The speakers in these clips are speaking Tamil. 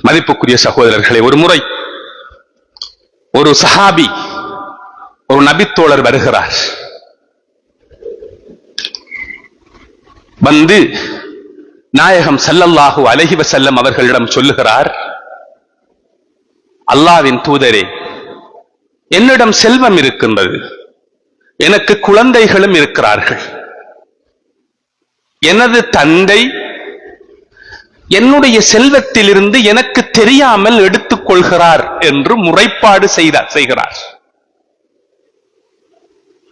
மதிப்புக்குரிய சகோதரர்களை, ஒரு முறை ஒரு சஹாபி, ஒரு நபித்தோழர் வருகிறார். வந்து நாயகம் ஸல்லல்லாஹு அலைஹி வஸல்லம் அவர்களிடம் சொல்லுகிறார், அல்லாஹ்வின் தூதரே, என்னிடம் செல்வம் இருக்கின்றது, எனக்கு குழந்தைகளும் இருக்கிறார்கள். எனது தந்தை என்னுடைய செல்வத்திலிருந்து எனக்கு தெரியாமல் எடுத்துக் கொள்கிறார் என்று முறைப்பாடு செய்கிறார்.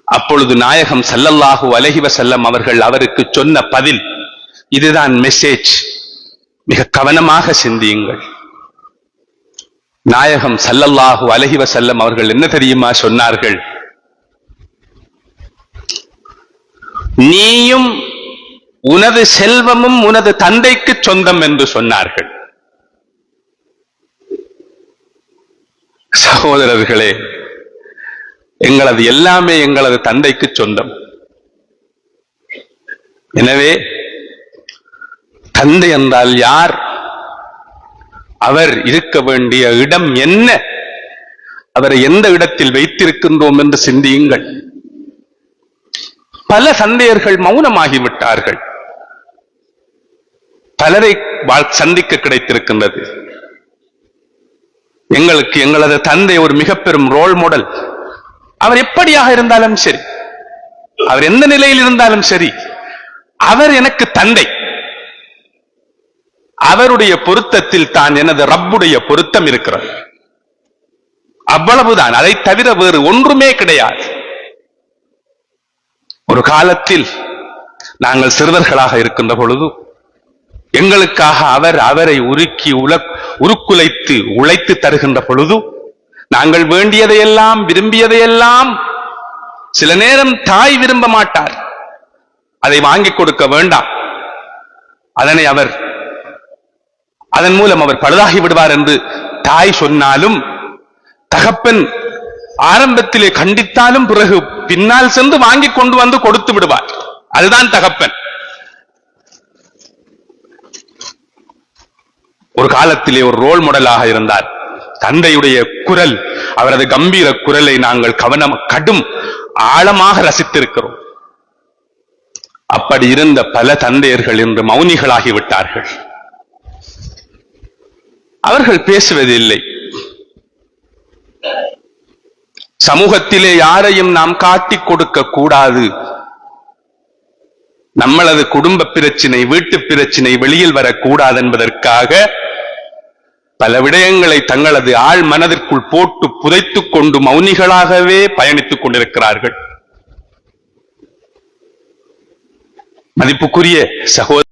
அப்பொழுது நாயகம் ஸல்லல்லாஹு அலைஹி வஸல்லம் அவர்கள் அவருக்கு சொன்ன பதில் இதுதான் மெசேஜ். மிக கவனமாக சிந்தியுங்கள். நாயகம் ஸல்லல்லாஹு அலைஹி வஸல்லம் அவர்கள் என்ன தெரியுமா சொன்னார்கள்? நீயும் உனது செல்வமும் உனது தந்தைக்கு சொந்தம் என்று சொன்னார்கள். சகோதரர்களே, எங்களது எல்லாமே எங்களது தந்தைக்கு சொந்தம். எனவே தந்தை என்றால் யார், அவர் இருக்க வேண்டிய இடம் என்ன, அவரை எந்த இடத்தில் வைத்திருக்கின்றோம் என்று சிந்தியுங்கள். பல தந்தையர்கள் மௌனமாகிவிட்டார்கள். பலரை சந்திக்க கிடைத்திருக்கின்றது. எங்களுக்கு எங்களது தந்தை ஒரு மிக பெரும் ரோல் மாடல். அவர் எப்படியாக இருந்தாலும் சரி, அவர் எந்த நிலையில் இருந்தாலும் சரி, அவர் எனக்கு தந்தை. அவருடைய பொருத்தத்தில் தான் எனது ரப்புடைய பொருத்தம் இருக்கிறது. அவ்வளவுதான், அதை தவிர வேறு ஒன்றுமே கிடையாது. ஒரு காலத்தில் நாங்கள் சிறுவர்களாக இருக்கின்ற பொழுது எங்களுக்காக அவரை உருக்குலைத்து உழைத்து தருகின்ற பொழுது நாங்கள் வேண்டியதையெல்லாம் விரும்பியதையெல்லாம், சில நேரம் தாய் விரும்ப மாட்டார், அதை வாங்கிக் கொடுக்க வேண்டாம், அதன் மூலம் அவர் பழுதாகி விடுவார் என்று தாய் சொன்னாலும், தகப்பன் ஆரம்பத்திலே கண்டித்தாலும் பிறகு பின்னால் சென்று வாங்கி கொண்டு வந்து கொடுத்து விடுவார். அதுதான் தகப்பன். ஒரு காலத்திலே ஒரு ரோல் மாடலாக இருந்தார். தந்தையுடைய குரல், அவரது கம்பீர குரலை நாங்கள் கடும் ஆழமாக ரசித்திருக்கிறோம். அப்படி இருந்த பல தந்தையர்கள் இன்று மௌனிகளாகிவிட்டார்கள். அவர்கள் பேசுவதில்லை. சமூகத்திலே யாரையும் நாம் காட்டிக் கொடுக்க கூடாது. நம்மளது குடும்ப பிரச்சினை, வீட்டு பிரச்சினை வெளியில் வரக்கூடாது என்பதற்காக பல விடயங்களை தங்களது ஆழ் மனதிற்குள் போட்டு புதைத்துக் கொண்டு மௌனிகளாகவே பயணித்துக் கொண்டிருக்கிறார்கள். மதிப்புக்குரிய சகோதரர்